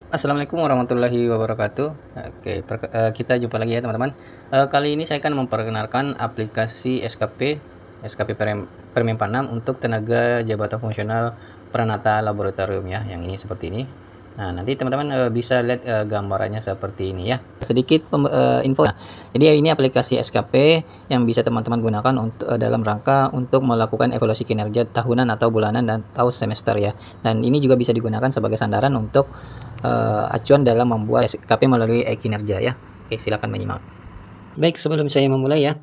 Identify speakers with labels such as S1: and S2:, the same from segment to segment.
S1: Assalamualaikum warahmatullahi wabarakatuh. Kita jumpa lagi ya teman-teman. Kali ini saya akan memperkenalkan aplikasi SKP Permenpan 6 untuk tenaga jabatan fungsional Pranata Laboratorium ya. Yang ini seperti ini. Nah, nanti teman-teman bisa lihat gambarannya seperti ini ya. Sedikit info. Nah, jadi ini aplikasi SKP yang bisa teman-teman gunakan untuk dalam rangka untuk melakukan evaluasi kinerja tahunan atau bulanan dan atau semester ya. Dan ini juga bisa digunakan sebagai sandaran untuk acuan dalam membuat SKP melalui kinerja ya. Oke, silakan menyimak. Baik, sebelum saya memulai ya,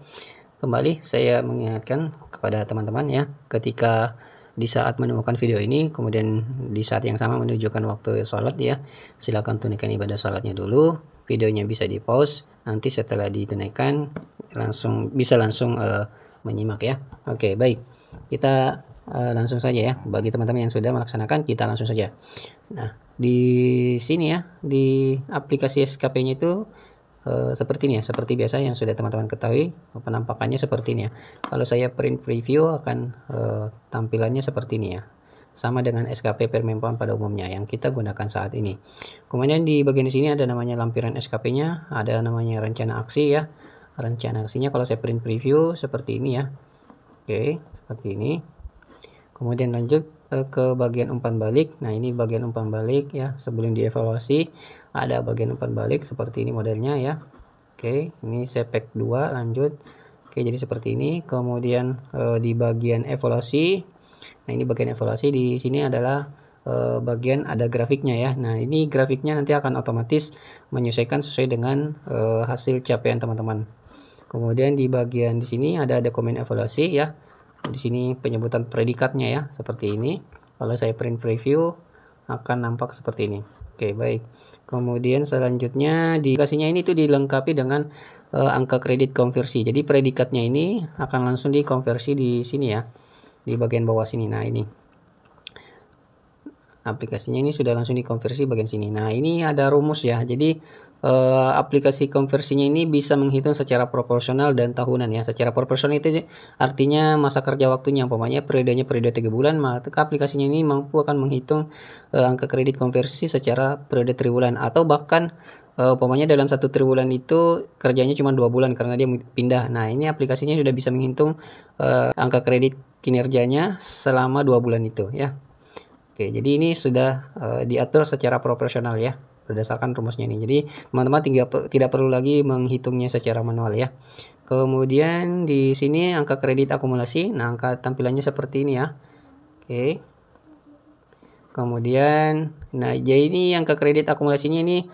S1: kembali saya mengingatkan kepada teman-teman ya, ketika di saat menemukan video ini, kemudian di saat yang sama menunjukkan waktu sholat ya, silakan tunaikan ibadah sholatnya dulu, videonya bisa di pause, nanti setelah ditunaikan langsung menyimak ya. Oke, baik, kita langsung saja ya. Bagi teman-teman yang sudah melaksanakan, kita langsung saja. Nah, di sini ya, di aplikasi SKP-nya itu seperti ini ya, seperti biasa yang sudah teman-teman ketahui, penampakannya seperti ini ya. Kalau saya print preview akan tampilannya seperti ini ya, sama dengan SKP Permenpan pada umumnya yang kita gunakan saat ini. Kemudian di bagian sini ada namanya lampiran SKP-nya, ada namanya rencana aksi ya. Rencana aksinya kalau saya print preview seperti ini ya. Oke, seperti ini. Kemudian lanjut ke bagian umpan balik. Nah, ini bagian umpan balik ya, sebelum dievaluasi ada bagian umpan balik seperti ini modelnya ya. Oke, ini sepek 2 lanjut. Oke, jadi seperti ini. Kemudian di bagian evaluasi. Nah, ini bagian evaluasi, di sini adalah bagian ada grafiknya ya. Nah, ini grafiknya nanti akan otomatis menyesuaikan sesuai dengan hasil capaian teman-teman. Kemudian di bagian di sini ada dokumen evaluasi ya. Di sini penyebutan predikatnya ya, seperti ini. Kalau saya print preview akan nampak seperti ini. Oke, baik. Kemudian selanjutnya di aplikasinya ini tuh dilengkapi dengan angka kredit konversi. Jadi predikatnya ini akan langsung dikonversi di sini ya, di bagian bawah sini. Nah, ini aplikasinya ini sudah langsung dikonversi bagian sini. Nah, ini ada rumus ya. Jadi aplikasi konversinya ini bisa menghitung secara proporsional dan tahunan ya. Secara proporsional itu artinya masa kerja waktunya, umpamanya periodenya periode 3 bulan, maka aplikasinya ini mampu akan menghitung angka kredit konversi secara periode triwulan, atau bahkan umpamanya dalam satu triwulan itu kerjanya cuma 2 bulan karena dia pindah. Nah, ini aplikasinya sudah bisa menghitung angka kredit kinerjanya selama 2 bulan itu ya. Oke, jadi ini sudah diatur secara proporsional ya, berdasarkan rumusnya ini. Jadi teman-teman tidak perlu lagi menghitungnya secara manual ya. Kemudian di sini angka kredit akumulasi. Nah, angka tampilannya seperti ini ya. Oke. Kemudian, nah jadi ini angka kredit akumulasinya ini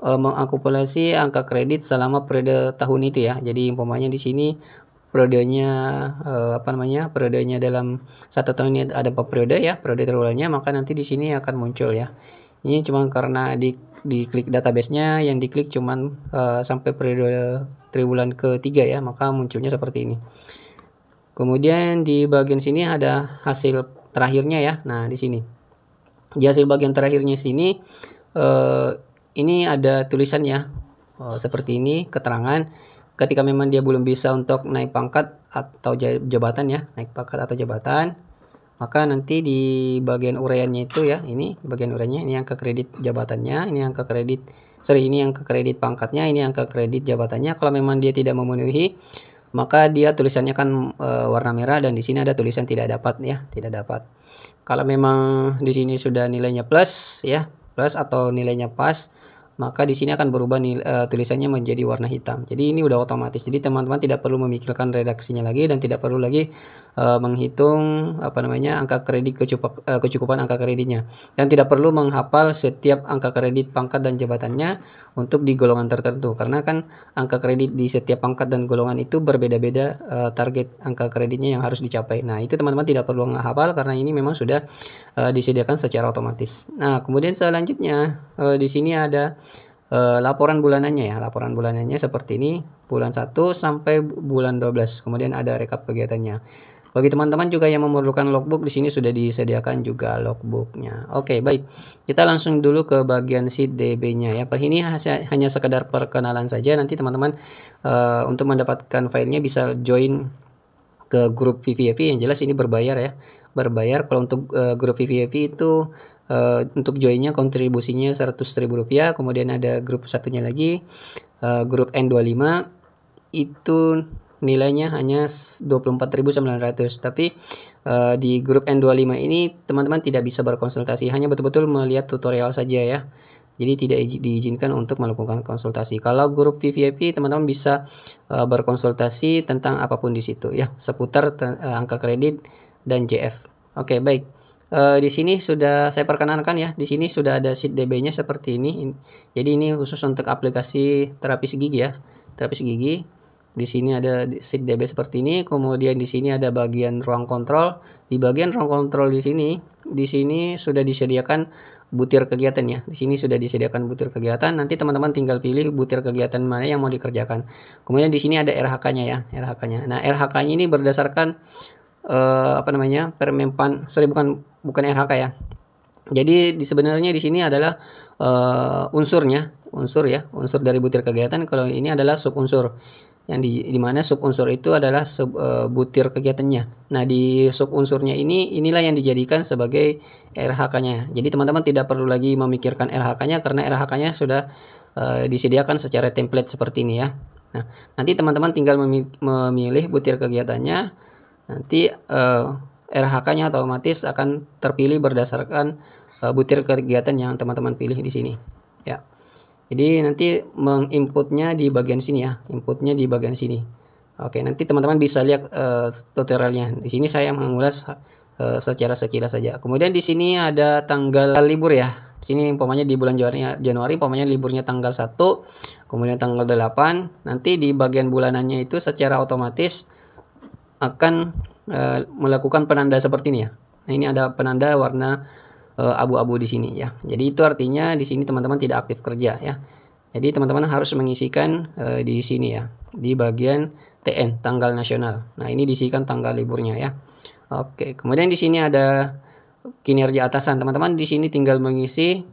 S1: mengakumulasi angka kredit selama periode tahun itu ya. Jadi umpamanya di sini periodenya periodenya dalam 1 tahun ini ada 4 periode ya, periode triwulannya, maka nanti di sini akan muncul ya. Ini cuma karena diklik database-nya, yang diklik cuman sampai periode triwulan ketiga ya, maka munculnya seperti ini. Kemudian di bagian sini ada hasil terakhirnya ya. Nah, di sini di hasil bagian terakhirnya sini ini ada tulisan ya, seperti ini keterangan ketika memang dia belum bisa untuk naik pangkat atau jabatan ya, naik pangkat atau jabatan, maka nanti di bagian uraiannya itu ya, ini bagian uraiannya, ini angka kredit jabatannya, ini angka kredit ini angka kredit pangkatnya, ini angka kredit jabatannya. Kalau memang dia tidak memenuhi, maka dia tulisannya kan warna merah, dan di sini ada tulisan tidak dapat ya, tidak dapat. Kalau memang di sini sudah nilainya plus ya, plus atau nilainya pas, maka di sini akan berubah tulisannya menjadi warna hitam. Jadi ini udah otomatis. Jadi teman-teman tidak perlu memikirkan redaksinya lagi, dan tidak perlu lagi menghitung angka kredit kecukupan angka kreditnya, dan tidak perlu menghafal setiap angka kredit pangkat dan jabatannya untuk di golongan tertentu, karena kan angka kredit di setiap pangkat dan golongan itu berbeda-beda target angka kreditnya yang harus dicapai. Nah, itu teman-teman tidak perlu menghafal karena ini memang sudah disediakan secara otomatis. Nah, kemudian selanjutnya di sini ada laporan bulanannya ya. Laporan bulanannya seperti ini, bulan 1 sampai bulan 12. Kemudian ada rekap kegiatannya. Bagi teman-teman juga yang memerlukan logbook, di sini sudah disediakan juga logbooknya. Oke, baik. Kita langsung dulu ke bagian sheet DB-nya ya. Ini hanya sekedar perkenalan saja. Nanti teman-teman untuk mendapatkan filenya bisa join ke grup VVIP. Yang jelas ini berbayar ya. Berbayar. Kalau untuk grup VVIP itu Untuk joinnya kontribusinya Rp100.000, kemudian ada grup satunya lagi, grup N25 itu nilainya hanya 24.900. Tapi di grup N25 ini teman-teman tidak bisa berkonsultasi, hanya betul-betul melihat tutorial saja ya. Jadi tidak diizinkan untuk melakukan konsultasi. Kalau grup VVIP teman-teman bisa berkonsultasi tentang apapun di situ ya, seputar angka kredit dan JF. Oke, baik. Di sini sudah saya perkenalkan ya. Di sini sudah ada sheet DB-nya seperti ini. Jadi ini khusus untuk aplikasi terapis gigi ya. Terapis gigi. Di sini ada sheet DB seperti ini. Kemudian di sini ada bagian ruang kontrol. Di bagian ruang kontrol di sini sudah disediakan butir kegiatan ya. Di sini sudah disediakan butir kegiatan. Nanti teman-teman tinggal pilih butir kegiatan mana yang mau dikerjakan. Kemudian di sini ada RHK-nya ya, RHK-nya. Nah, RHK-nya ini berdasarkan Permenpan, sorry, bukan RHK ya. Jadi sebenarnya di sini adalah unsur dari butir kegiatan. Kalau ini adalah subunsur, yang di mana subunsur itu adalah butir kegiatannya. Nah, di subunsurnya inilah yang dijadikan sebagai RHK-nya. Jadi teman-teman tidak perlu lagi memikirkan RHK-nya karena RHK-nya sudah disediakan secara template seperti ini ya. Nah, nanti teman-teman tinggal memilih butir kegiatannya. Nanti RHK-nya otomatis akan terpilih berdasarkan butir kegiatan yang teman-teman pilih di sini ya. Jadi nanti menginputnya di bagian sini ya, inputnya di bagian sini. Oke, nanti teman-teman bisa lihat tutorialnya. Di sini saya mengulas secara sekilas saja. Kemudian di sini ada tanggal libur ya. Di sini umpamanya di bulan Januari umpamanya liburnya tanggal 1, kemudian tanggal 8. Nanti di bagian bulanannya itu secara otomatis akan melakukan penanda seperti ini ya. Nah, ini ada penanda warna abu-abu di sini ya. Jadi itu artinya di sini teman-teman tidak aktif kerja ya. Jadi teman-teman harus mengisikan di sini ya, di bagian TN, tanggal nasional. Nah, ini diisikan tanggal liburnya ya. Oke, kemudian di sini ada kinerja atasan. Teman-teman di sini tinggal mengisi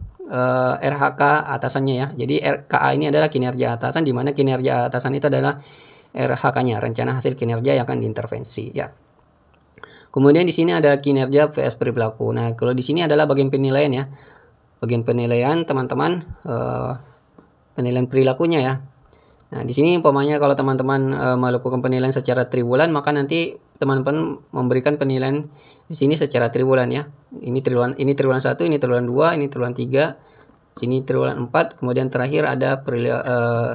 S1: RHK atasannya ya. Jadi RKA ini adalah kinerja atasan, di mana kinerja atasan itu adalah RHK-nya, rencana hasil kinerja yang akan diintervensi ya. Kemudian di sini ada kinerja vs perilaku. Nah, kalau di sini adalah bagian penilaian ya. Bagian penilaian teman-teman, penilaian perilakunya ya. Nah, di sini umpamanya kalau teman-teman melakukan penilaian secara triwulan, maka nanti teman-teman memberikan penilaian di sini secara triwulan ya. Ini triwulan 1, ini triwulan 2, ini triwulan 3, sini triwulan 4, kemudian terakhir ada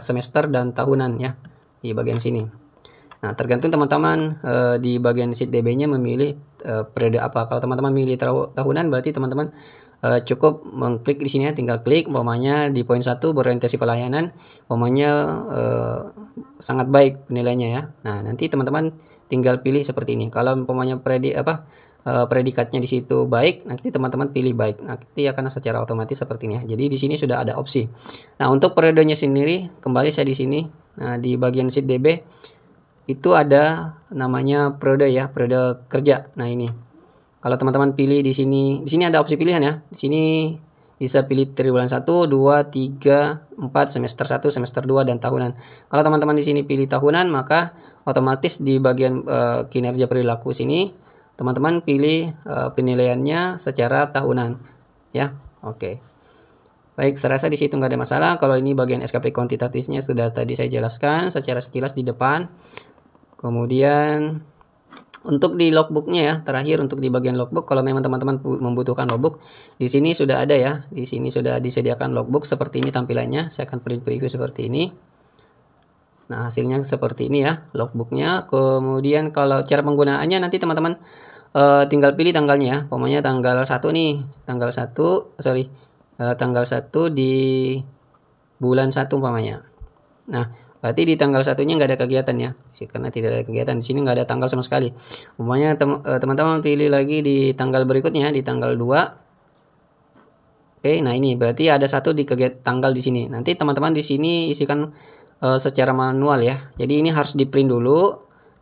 S1: semester dan tahunan ya di bagian sini. Nah, tergantung teman-teman di bagian sheet DB-nya memilih periode apa. Kalau teman-teman milih tahunan, berarti teman-teman cukup mengklik di sini ya, tinggal klik umpamanya di poin 1 berorientasi pelayanan, umpamanya sangat baik penilaiannya ya. Nah, nanti teman-teman tinggal pilih seperti ini. Kalau umpamanya predikatnya di situ baik, nanti teman-teman pilih baik. Nanti akan secara otomatis seperti ini ya. Jadi di sini sudah ada opsi. Nah, untuk periodenya sendiri, kembali saya di sini. Nah, di bagian sheet DB itu ada namanya periode ya, periode kerja. Nah, ini. Kalau teman-teman pilih di sini ada opsi pilihan ya. Di sini bisa pilih triwulan 1, 2, 3, 4, semester 1, semester 2 dan tahunan. Kalau teman-teman di sini pilih tahunan, maka otomatis di bagian kinerja perilaku sini teman-teman pilih penilaiannya secara tahunan ya. Oke. Baik, saya rasa di situ nggak ada masalah. Kalau ini bagian SKP kuantitatifnya sudah tadi saya jelaskan secara sekilas di depan. Kemudian untuk di logbooknya ya, terakhir untuk di bagian logbook, kalau memang teman-teman membutuhkan logbook, di sini sudah ada ya. Di sini sudah disediakan logbook seperti ini tampilannya. Saya akan preview seperti ini. Nah, hasilnya seperti ini ya, logbooknya. Kemudian kalau cara penggunaannya nanti teman-teman tinggal pilih tanggalnya ya. Pokoknya tanggal 1 nih, tanggal 1 di bulan 1 umpamanya. Nah, berarti di tanggal 1-nya nggak ada kegiatan ya, karena tidak ada kegiatan. Di sini nggak ada tanggal sama sekali. Umpamanya teman-teman pilih lagi di tanggal berikutnya, di tanggal 2. Oke, nah ini berarti ada satu di tanggal di sini. Nanti teman-teman di sini isikan secara manual ya. Jadi ini harus di print dulu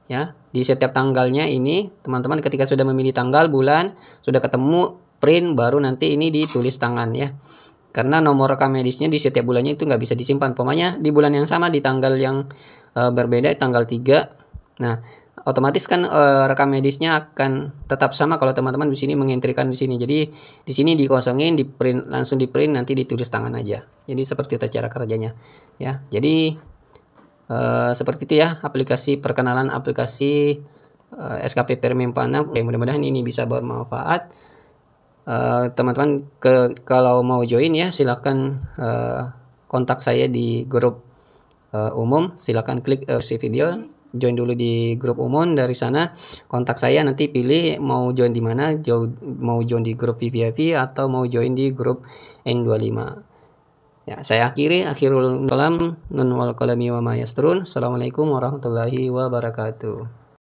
S1: ya. Di setiap tanggalnya ini teman-teman ketika sudah memilih tanggal, bulan, sudah ketemu, print, baru nanti ini ditulis tangan ya. Karena nomor rekam medisnya di setiap bulannya itu nggak bisa disimpan. Pokoknya di bulan yang sama, di tanggal yang berbeda, tanggal 3. Nah, otomatis kan rekam medisnya akan tetap sama kalau teman-teman di sini mengentrikan di sini. Jadi di sini dikosongin, di print, langsung di print, nanti ditulis tangan aja. Jadi seperti itu cara kerjanya ya. Jadi seperti itu ya aplikasi perkenalan aplikasi SKP Permempa 6. Mudah-mudahan ini bisa bermanfaat. Teman-teman kalau mau join ya silahkan kontak saya di grup umum. Silahkan klik si video, join dulu di grup umum. Dari sana kontak saya, nanti pilih mau join di mana, mau join di grup VVIP atau mau join di grup N25 ya. Saya akhirul kalam, nun wal qalami wa ma yasturun. Assalamualaikum warahmatullahi wabarakatuh.